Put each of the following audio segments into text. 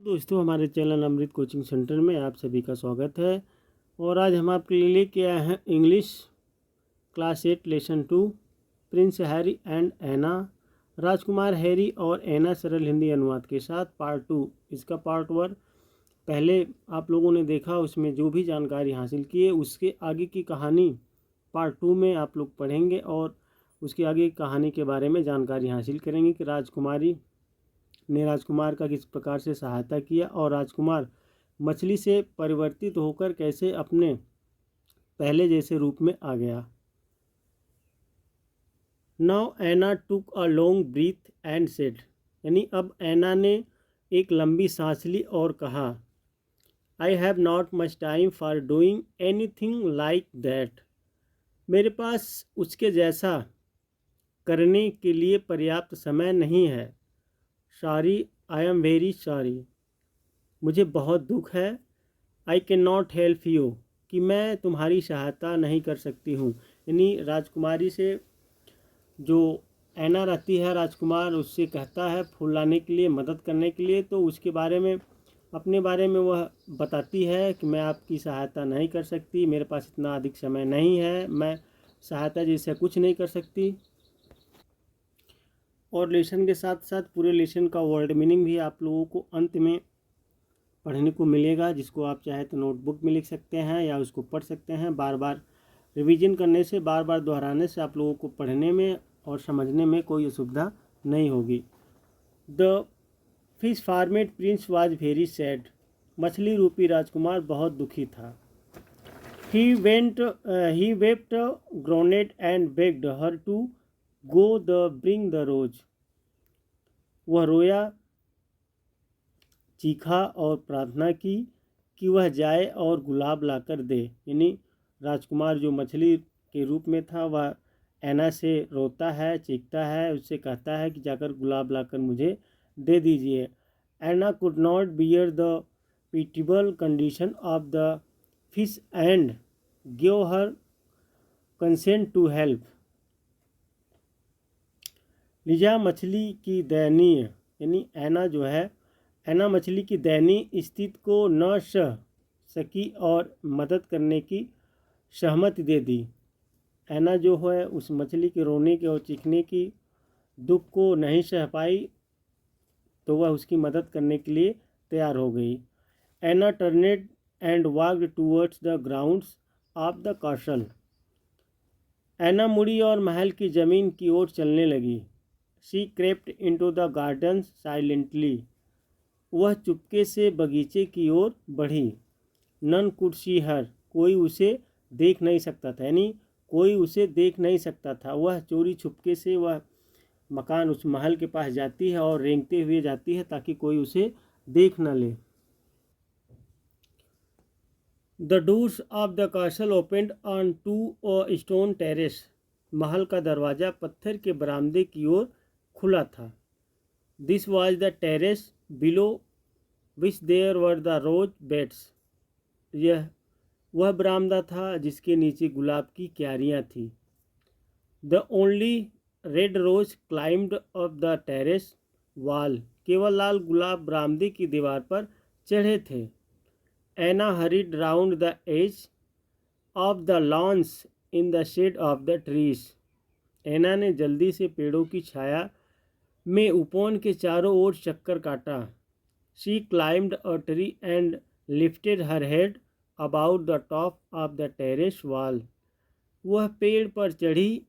दोस्तों, हमारे चैनल अमृत coaching centre में आप सभी का स्वागत है। और आज हम आपके लिए लेके आए हैं English class 8 lesson 2 prince Harry and Anna, राजकुमार हैरी और एना सरल हिंदी अनुवाद के साथ पार्ट 2। इसका पार्ट 1 पहले आप लोगों ने देखा, उसमें जो भी जानकारी हासिल की है उसके आगे की कहानी पार्ट 2 में आप लोग पढ़ेंगे और उसके आगे कहानी के बारे में जानकारी हासिल करेंगे कि राजकुमारी ने राजकुमार का किस प्रकार से सहायता किया और राजकुमार मछली से परिवर्तित होकर कैसे अपने पहले जैसे रूप में आ गया। Now Anna took a long breath and said, यानी अब एना ने एक लंबी सांस ली और कहा, I have not much time for doing anything like that. मेरे पास उसके जैसा करने के लिए पर्याप्त समय नहीं है। Sorry, I am very sorry, मुझे बहुत दुख है। I can not help you, कि मैं तुम्हारी सहायता नहीं कर सकती हूँ। यानी राजकुमारी से जो ऐना रहती है, राजकुमार उससे कहता है फूल लाने के लिए, मदद करने के लिए, तो उसके बारे में अपने बारे में वह बताती है कि मैं आपकी सहायता नहीं कर सकती, मेरे पास इतना अधिक समय नहीं है, मैं सहायता जैसे कुछ नहीं कर सकती। और लेसन के साथ साथ पूरे लेसन का वर्ड मीनिंग भी आप लोगों को अंत में पढ़ने को मिलेगा, जिसको आप चाहे तो नोटबुक में लिख सकते हैं या उसको पढ़ सकते हैं। बार बार रिवीजन करने से, बार बार दोहराने से आप लोगों को पढ़ने में और समझने में कोई असुविधा नहीं होगी। The fish formed prince was very sad, मछली रूपी राजकुमार बहुत दुखी था। He wept groaned and begged her to go the bring the rose, वह रोया, चीखा और प्रार्थना की कि वह जाए और गुलाब लाकर दे। यानी राजकुमार जो मछली के रूप में था वह ऐना से रोता है, चीखता है, उससे कहता है कि जाकर गुलाब लाकर मुझे दे दीजिए। Anna could not bear the pitiable condition of the fish and give her consent to help. Liza मछली की दयनीय, यानी ऐना जो है, ऐना मछली की दयनीय स्थिति को न सह सकी और मदद करने की सहमति दे दी। ऐना जो है उस मछली के रोने के और चीखने की दुख को नहीं सह पाई, तो वह उसकी मदद करने के लिए तैयार हो गई। Anna turned and walked towards the grounds of the castle, Anna मुड़ी और महल की ज़मीन की ओर चलने लगी। She crept into the garden silently, वह चुपके से बगीचे की ओर बढ़ी। नन कुड सी हर, कोई उसे देख नहीं सकता था, यानी कोई उसे देख नहीं सकता था। वह चोरी छुपके से वह मकान, उस महल के पास जाती है और रेंगते हुए जाती है ताकि कोई उसे देख न ले। The doors of the castle opened on to a stone terrace, महल का दरवाज़ा पत्थर के बरामदे की ओर खुला था। This was the terrace below which there were the rose beds, यह वह बरामदा था जिसके नीचे गुलाब की क्यारियाँ थीं। The only red rose climbed up the terrace wall, केवल लाल गुलाब बरामदे की दीवार पर चढ़े थे। Anna hurried round the edge of the lawns in the shade of the trees, ऐना ने जल्दी से पेड़ों की छाया में उपवन के चारों ओर चक्कर काटा। She climbed a tree and lifted her head about the top of the terrace wall, वह पेड़ पर चढ़ी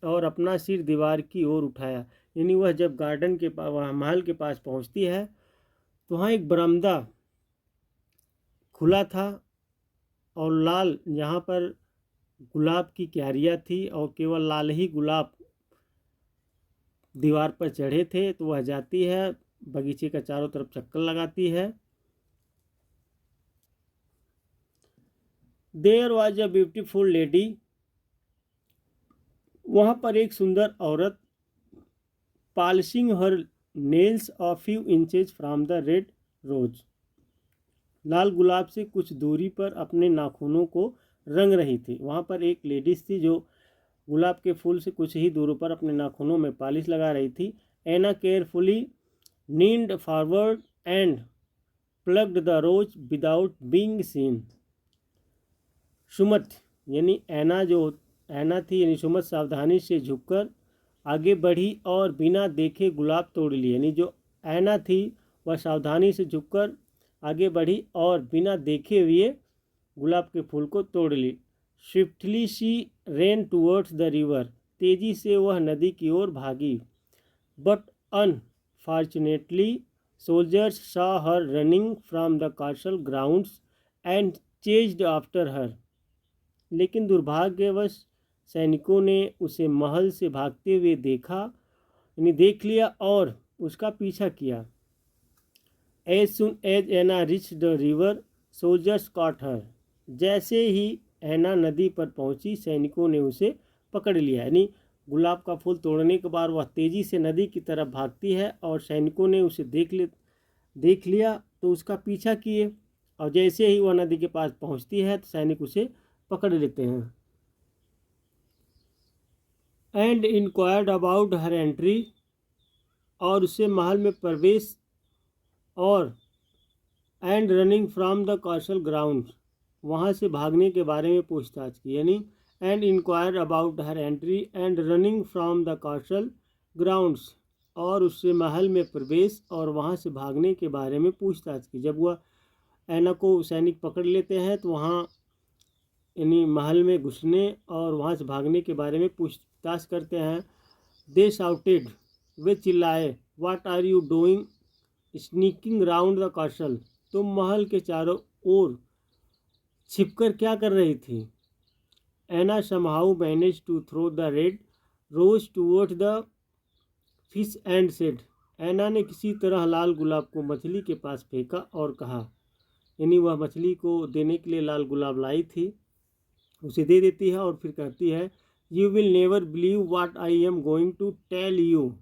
और अपना सिर दीवार की ओर उठाया। यानी वह जब गार्डन के पास, वहाँ महल के पास पहुँचती है तो वहाँ एक बरामदा खुला था और लाल, यहाँ पर गुलाब की क्यारियाँ थी और केवल लाल ही गुलाब दीवार पर चढ़े थे। तो वह जाती है, बगीचे का चारों तरफ चक्कर लगाती है। There was a beautiful lady, वहाँ पर एक सुंदर औरत, polishing her nails a few inches from the red rose, लाल गुलाब से कुछ दूरी पर अपने नाखूनों को रंग रही थी। वहाँ पर एक लेडीज थी जो गुलाब के फूल से कुछ ही दूर पर अपने नाखूनों में पॉलिश लगा रही थी। Anna carefully leaned forward and plucked the rose without being seen. सुमत यानी ऐना जो ऐना थी यानी सुमत सावधानी से झुककर आगे बढ़ी और बिना देखे गुलाब तोड़ लिए। यानी जो ऐना थी वह सावधानी से झुककर आगे बढ़ी और बिना देखे हुए गुलाब के फूल को तोड़ ली। Swiftly she ran towards the river, तेजी से वह नदी की ओर भागी। But unfortunately soldiers saw her running from the castle grounds and chased after her. लेकिन दुर्भाग्यवश सैनिकों ने उसे महल से भागते हुए यानी देख लिया और उसका पीछा किया। As soon as Anna reach the river soldiers caught her, जैसे ही ऐना नदी पर पहुंची सैनिकों ने उसे पकड़ लिया। यानी गुलाब का फूल तोड़ने के बाद वह तेजी से नदी की तरफ भागती है और सैनिकों ने उसे देख लिया तो उसका पीछा किए और जैसे ही वह नदी के पास पहुंचती है तो सैनिक उसे पकड़ लेते हैं। And inquired about her entry, और उसे महल में प्रवेश और and running from the castle ground, वहाँ से भागने के बारे में पूछताछ की। यानी and inquire about her entry and running from the castle grounds, और उससे महल में प्रवेश और वहाँ से भागने के बारे में पूछताछ की। जब वह ऐना को सैनिक पकड़ लेते हैं तो वहाँ यानी महल में घुसने और वहाँ से भागने के बारे में पूछताछ करते हैं। दे शाउटेड, वे चिल्लाए, what are you doing sneaking round the castle, तुम महल के चारों ओर छिपकर क्या कर रही थी। Anna somehow manage to throw the red rose toward the fish and said, Anna ने किसी तरह लाल गुलाब को मछली के पास फेंका और कहा। यानी वह मछली को देने के लिए लाल गुलाब लाई थी, उसे दे देती है और फिर कहती है, you will never believe what I am going to tell you,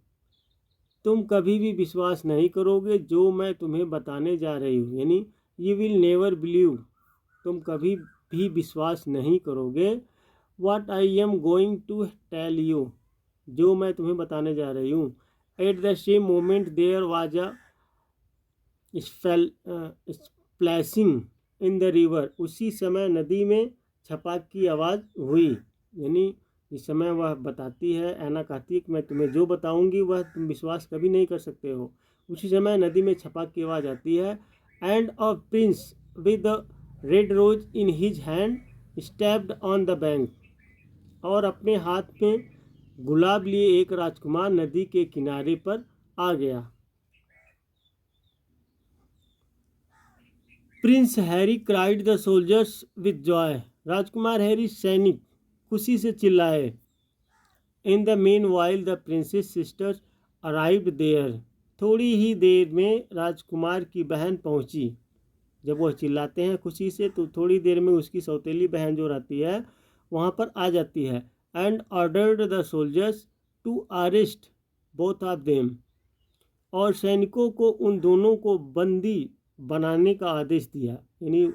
तुम कभी भी विश्वास नहीं करोगे जो मैं तुम्हें बताने जा रही हूँ। यानी यू विल नेवर बिलीव, तुम कभी भी विश्वास नहीं करोगे, what I am going to tell you, जो मैं तुम्हें बताने जा रही हूँ। At the same moment there was a splashing in the river, उसी समय नदी में छपाक की आवाज़ हुई। यानी इस समय वह बताती है, ऐना कहती है कि मैं तुम्हें जो बताऊंगी वह तुम विश्वास कभी नहीं कर सकते हो। उसी समय नदी में छपाक की आवाज़ आती है। And a prince with the red rose in his hand stepped on the bank, और अपने हाथ में गुलाब लिए एक राजकुमार नदी के किनारे पर आ गया। Prince Harry cried the soldiers with joy, राजकुमार हैरी सैनिक खुशी से चिल्लाए। In the meanwhile the princess sisters arrived there, थोड़ी ही देर में राजकुमार की बहन पहुंची। जब वह चिल्लाते हैं खुशी से तो थोड़ी देर में उसकी सौतेली बहन जो रहती है वहाँ पर आ जाती है। And ordered the soldiers to arrest both of them, और सैनिकों को उन दोनों को बंदी बनाने का आदेश दिया। यानी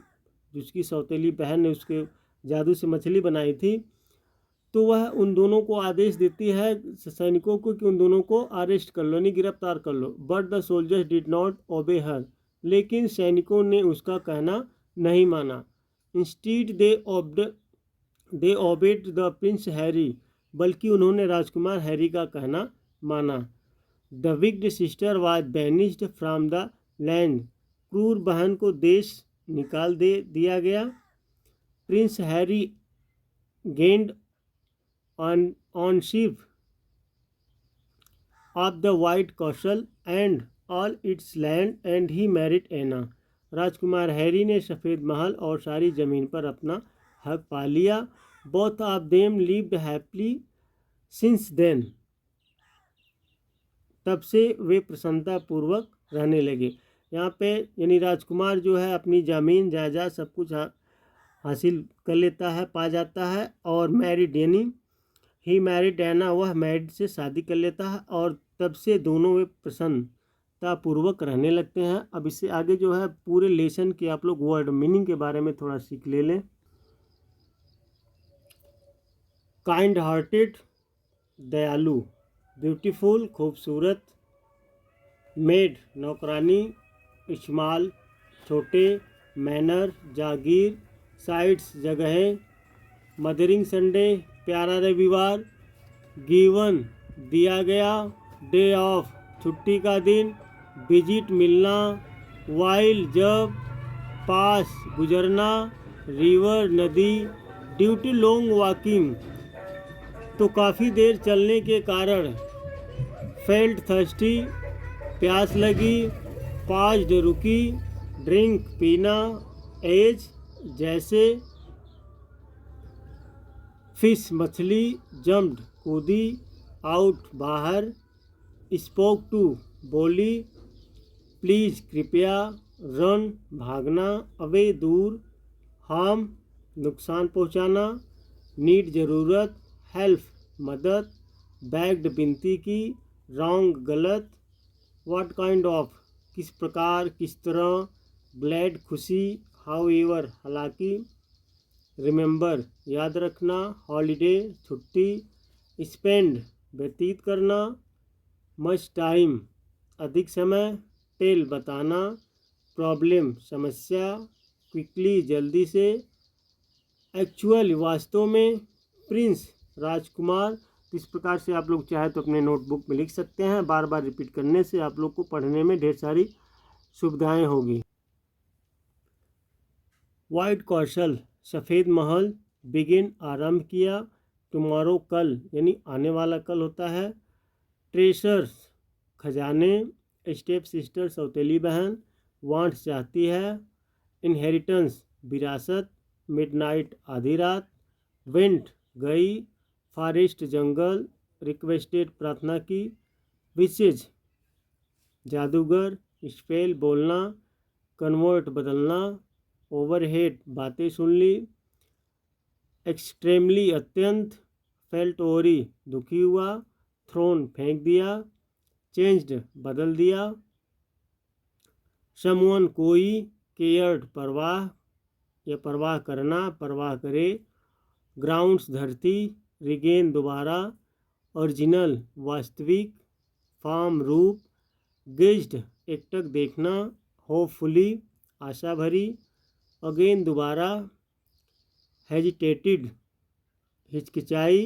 जिसकी सौतेली बहन ने उसके जादू से मछली बनाई थी तो वह उन दोनों को आदेश देती है सैनिकों को कि उन दोनों को अरेस्ट कर लो, यानी गिरफ्तार कर लो। But the soldiers did not obey her, लेकिन सैनिकों ने उसका कहना नहीं माना। Instead they obeyed the prince Harry, बल्कि उन्होंने राजकुमार हैरी का कहना माना। The wicked sister was banished from the land, क्रूर बहन को देश निकाल दिया गया। Prince Harry gained ownership of the white castle and all its land and he married Anna, राजकुमार हैरी ने सफ़ेद महल और सारी ज़मीन पर अपना हक पा लिया। Both of them lived happily since then, तब से वे प्रसन्नतापूर्वक रहने लगे। यहाँ पे यानी राजकुमार जो है अपनी ज़मीन जायदाद सब कुछ हासिल कर लेता है, पा जाता है, और मैरिड यानी ही मैरिड ऐना, वह मैरिड से शादी कर लेता है और तब से दोनों वे प्रसन्नतापूर्वक रहने लगते हैं। अब इससे आगे जो है पूरे लेसन के आप लोग वर्ड मीनिंग के बारे में थोड़ा सीख ले लें। काइंड हार्टेड दयालु, ब्यूटीफुल खूबसूरत, मेड नौकरानी, स्मॉल छोटे, मैनर जागीर, साइट्स जगहें, मदरिंग संडे प्यारा रविवार, गिवन दिया गया, डे ऑफ छुट्टी का दिन, विजिट मिलना, वाइल जब, पास गुजरना, रिवर नदी, ड्यू टू लॉन्ग वॉकिंग तो काफ़ी देर चलने के कारण, फेल्ट थर्स्टी प्यास लगी, पाज्ड रुकी, ड्रिंक पीना, एज जैसे, फिश मछली, जम्प्ड कूदी, आउट बाहर, स्पोक टू बोली, प्लीज कृपया, रन भागना, अवे दूर, हार्म नुकसान पहुंचाना, नीड जरूरत, हेल्प मदद, बैग्ड विनती की, रॉन्ग गलत, व्हाट काइंड ऑफ किस प्रकार किस तरह, ग्लैड खुशी, हाउ एवर हालांकि, रिमेंबर याद रखना, हॉलीडे छुट्टी, स्पेंड व्यतीत करना, मच टाइम अधिक समय, टेल बताना, प्रॉब्लम समस्या, क्विकली जल्दी से, एक्चुअल वास्तव में, प्रिंस राजकुमार। तो इस प्रकार से आप लोग चाहे तो अपने नोटबुक में लिख सकते हैं। बार बार रिपीट करने से आप लोग को पढ़ने में ढेर सारी सुविधाएं होगी। वाइट कौशल सफ़ेद महल, बिगिन आरंभ किया, टुमारो कल यानी आने वाला कल होता है, ट्रेशर्स खजाने, स्टेप सिस्टर सौतेली बहन, वांट्स चाहती है, इनहेरिटेंस विरासत, मिडनाइट आधी रात, वेंट गई, फॉरेस्ट जंगल, रिक्वेस्टेड प्रार्थना की, विशेज जादूगर, स्पेल बोलना, कन्वर्ट बदलना, ओवरहेड बातें सुन ली, एक्सट्रीमली अत्यंत, फेल्ट ओरी दुखी हुआ, थ्रोन फेंक दिया, चेंज्ड बदल दिया, समवन कोई, केयर्ड परवाह या परवाह करना परवाह करे, ग्राउंड्स धरती, रिगेन दोबारा, ओरिजिनल वास्तविक, फार्म रूप, गेज्ड एकटक देखना, होपफुली आशा भरी, अगेन दोबारा, हेजिटेटेड हिचकिचाई,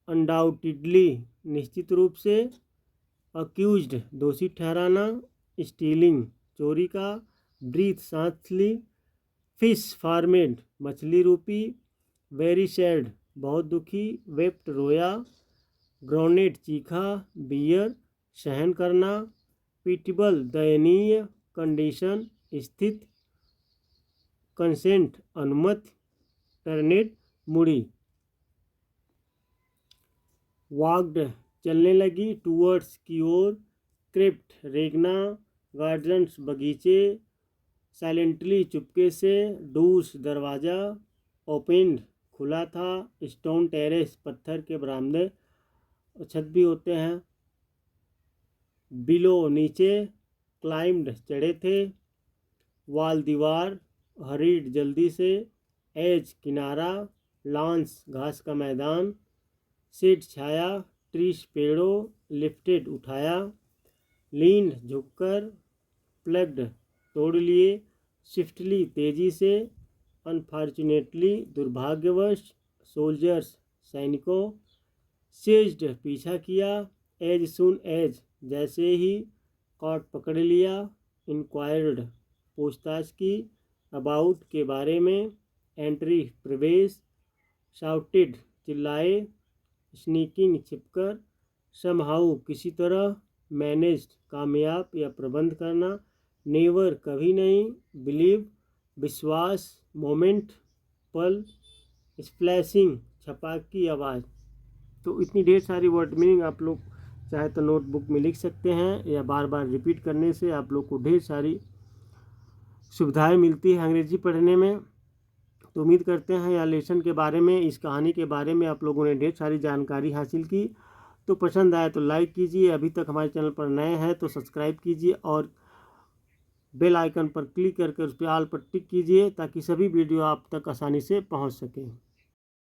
अनडाउटेडली निश्चित रूप से, अक्यूज्ड दोषी ठहराना, स्टीलिंग चोरी का, ब्रीथ सांस ली, फिश फार्मेड मछली रूपी, वेरी सैड बहुत दुखी, वेप्ट रोया, ग्रोनेड चीखा, बियर सहन करना, पिटिबल दयनीय, कंडीशन स्थित, कंसेंट अनुमति, टर्नेट मुड़ी, वॉक्ड चलने लगी, टूवर्ड्स की ओर, क्रिप्ट रेगना, गार्डन्स बगीचे, साइलेंटली चुपके से, डूस दरवाज़ा, ओपेंड खुला था, स्टोन टेरेस पत्थर के बरामदे छत भी होते हैं, बिलो नीचे, क्लाइम्ड चढ़े थे, वाल दीवार, हरीड जल्दी से, एज किनारा, लॉन्स घास का मैदान, शेड छाया, ट्रीज पेड़ों, लिफ्टेड उठाया, लीन झुककर, प्लग्ड तोड़ लिए, स्विफ्टली तेजी से, अनफॉर्चुनेटली दुर्भाग्यवश, सोल्जर्स सैनिकों, सेज्ड पीछा किया, एज सुन एज जैसे ही, कॉट पकड़ लिया, इंक्वायर्ड पूछताछ की, अबाउट के बारे में, एंट्री प्रवेश, शाउटेड चिल्लाए, स्नीकिंग छिपकर, समहाउ किसी तरह, मैनेज्ड कामयाब या प्रबंध करना, नेवर कभी नहीं, बिलीव विश्वास, मोमेंट पल, स्प्लैशिंग छपाक की आवाज़। तो इतनी ढेर सारी वर्ड मीनिंग आप लोग चाहे तो नोटबुक में लिख सकते हैं, या बार बार रिपीट करने से आप लोग को ढेर सारी सुविधाएं मिलती है अंग्रेजी पढ़ने में। तो उम्मीद करते हैं या लेसन के बारे में, इस कहानी के बारे में आप लोगों ने ढेर सारी जानकारी हासिल की। तो पसंद आए तो लाइक कीजिए, अभी तक हमारे चैनल पर नए हैं तो सब्सक्राइब कीजिए और बेल आइकन पर क्लिक करके उस पर ऑल पर टिक कीजिए ताकि सभी वीडियो आप तक आसानी से पहुंच सकें।